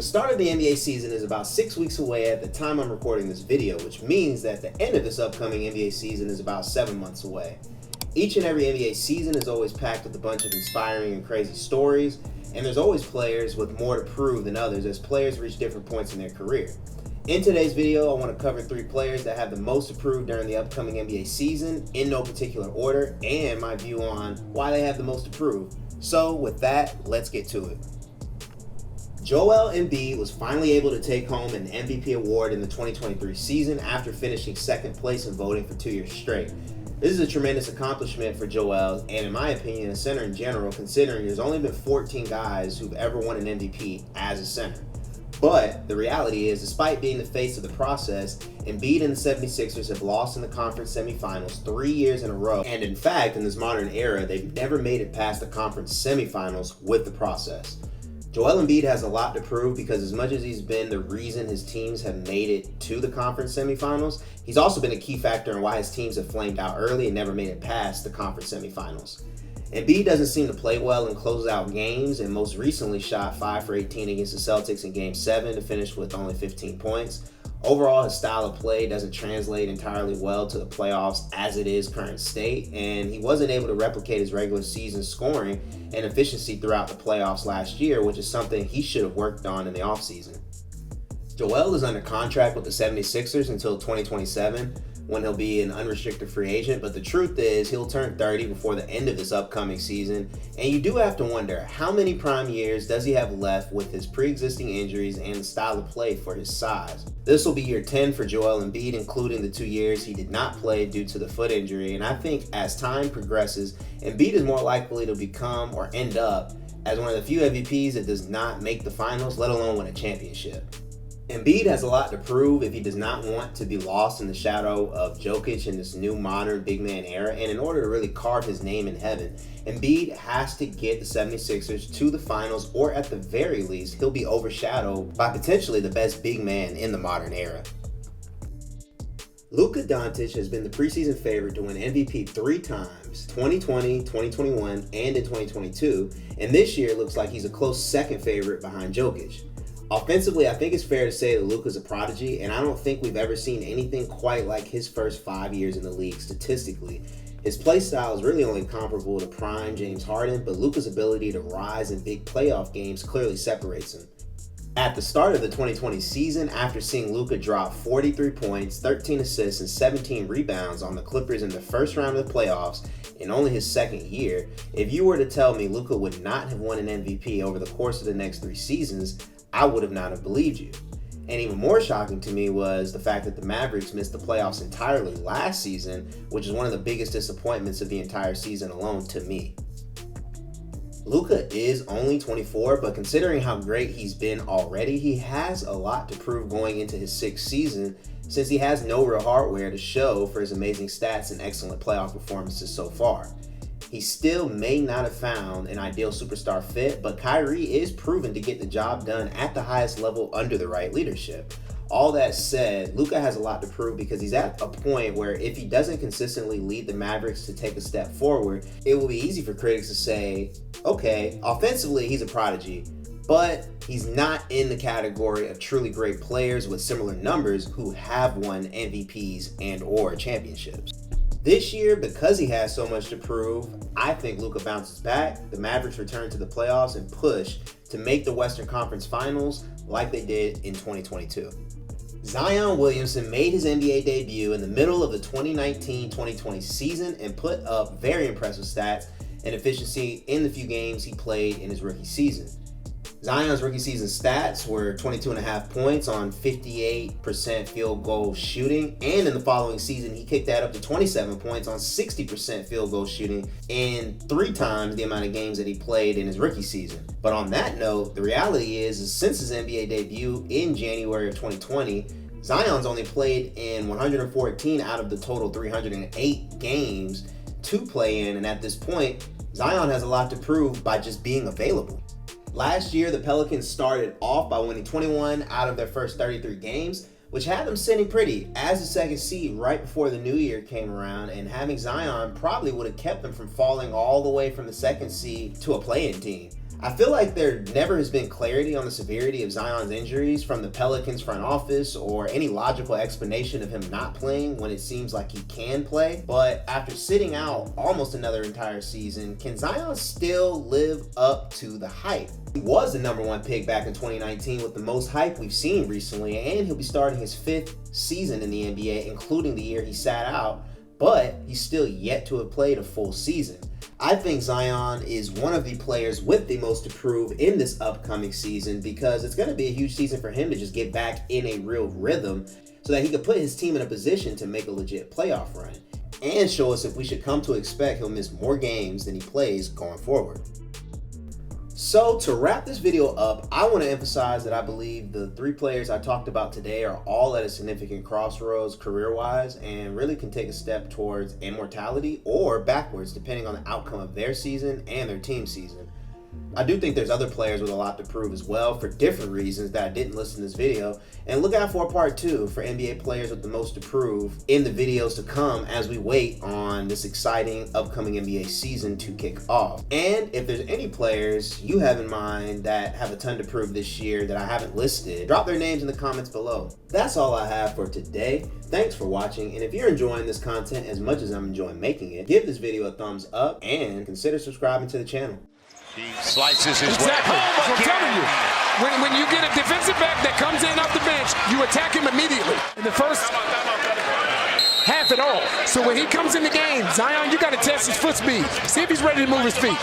start of the NBA season is about 6 weeks away at the time I'm recording this video, which means that the end of this upcoming NBA season is about 7 months away. Each and every NBA season is always packed with a bunch of inspiring and crazy stories, and there's always players with more to prove than others as players reach different points in their career. In today's video, I want to cover 3 players that have the most to prove during the upcoming NBA season in no particular order, and my view on why they have the most to prove. So with that, let's get to it. Joel Embiid was finally able to take home an MVP award in the 2023 season after finishing second place in voting for 2 years straight. This is a tremendous accomplishment for Joel, and in my opinion, a center in general, considering there's only been 14 guys who've ever won an MVP as a center. But the reality is, despite being the face of the process, Embiid and the 76ers have lost in the conference semifinals 3 years in a row, and in fact, in this modern era, they've never made it past the conference semifinals with the process. Joel Embiid has a lot to prove because as much as he's been the reason his teams have made it to the conference semifinals, he's also been a key factor in why his teams have flamed out early and never made it past the conference semifinals. Embiid doesn't seem to play well in closeout games, and most recently shot 5 for 18 against the Celtics in Game 7 to finish with only 15 points. Overall, his style of play doesn't translate entirely well to the playoffs as it is current state, and he wasn't able to replicate his regular season scoring and efficiency throughout the playoffs last year, which is something he should have worked on in the offseason. Joel is under contract with the 76ers until 2027, when he'll be an unrestricted free agent, but the truth is he'll turn 30 before the end of this upcoming season, and you do have to wonder, how many prime years does he have left with his pre-existing injuries and the style of play for his size? This will be year 10 for Joel Embiid, including the 2 years he did not play due to the foot injury, and I think as time progresses, Embiid is more likely to become or end up as one of the few MVPs that does not make the finals, let alone win a championship. Embiid has a lot to prove if he does not want to be lost in the shadow of Jokic in this new modern big man era, and in order to really carve his name in heaven, Embiid has to get the 76ers to the finals, or at the very least, he'll be overshadowed by potentially the best big man in the modern era. Luka Doncic has been the preseason favorite to win MVP 3 times, 2020, 2021, and in 2022, and this year looks like he's a close second favorite behind Jokic. Offensively, I think it's fair to say that Luka's a prodigy, and I don't think we've ever seen anything quite like his first 5 years in the league statistically. His play style is really only comparable to prime James Harden, but Luka's ability to rise in big playoff games clearly separates him. At the start of the 2020 season, after seeing Luka drop 43 points, 13 assists, and 17 rebounds on the Clippers in the first round of the playoffs in only his second year, if you were to tell me Luka would not have won an MVP over the course of the next 3 seasons, I would have not have believed you. And even more shocking to me was the fact that the Mavericks missed the playoffs entirely last season, which is one of the biggest disappointments of the entire season alone to me. Luka is only 24, but considering how great he's been already, he has a lot to prove going into his 6th season, since he has no real hardware to show for his amazing stats and excellent playoff performances so far. He still may not have found an ideal superstar fit, but Kyrie is proven to get the job done at the highest level under the right leadership. All that said, Luka has a lot to prove because he's at a point where if he doesn't consistently lead the Mavericks to take a step forward, it will be easy for critics to say, okay, offensively he's a prodigy, but he's not in the category of truly great players with similar numbers who have won MVPs and or championships. This year, because he has so much to prove, I think Luka bounces back, the Mavericks return to the playoffs, and push to make the Western Conference Finals like they did in 2022. Zion Williamson made his NBA debut in the middle of the 2019-2020 season and put up very impressive stats and efficiency in the few games he played in his rookie season. Zion's rookie season stats were 22.5 points on 58% field goal shooting, and in the following season, he kicked that up to 27 points on 60% field goal shooting in 3 times the amount of games that he played in his rookie season. But on that note, the reality is since his NBA debut in January of 2020, Zion's only played in 114 out of the total 308 games to play in, and at this point, Zion has a lot to prove by just being available. Last year, the Pelicans started off by winning 21 out of their first 33 games, which had them sitting pretty as the second seed right before the new year came around, and having Zion probably would have kept them from falling all the way from the second seed to a play-in team. I feel like there never has been clarity on the severity of Zion's injuries from the Pelicans front office or any logical explanation of him not playing when it seems like he can play. But after sitting out almost another entire season, can Zion still live up to the hype? He was the #1 pick back in 2019 with the most hype we've seen recently, and he'll be starting his 5th season in the NBA, including the year he sat out, but he's still yet to have played a full season. I think Zion is one of the players with the most to prove in this upcoming season because it's going to be a huge season for him to just get back in a real rhythm so that he could put his team in a position to make a legit playoff run and show us if we should come to expect he'll miss more games than he plays going forward. So to wrap this video up, I want to emphasize that I believe the 3 players I talked about today are all at a significant crossroads career-wise and really can take a step towards immortality or backwards depending on the outcome of their season and their team season. I do think there's other players with a lot to prove as well for different reasons that I didn't list in this video. And look out for a part 2 for NBA players with the most to prove in the videos to come as we wait on this exciting upcoming NBA season to kick off. And if there's any players you have in mind that have a ton to prove this year that I haven't listed, drop their names in the comments below. That's all I have for today. Thanks for watching, and if you're enjoying this content as much as I'm enjoying making it, give this video a thumbs up and consider subscribing to the channel. He slices his way. Exactly. I'm telling you. When you get a defensive back that comes in off the bench, you attack him immediately. In the first half at all. So when he comes in the game, Zion, you got to test his foot speed. See if he's ready to move his feet.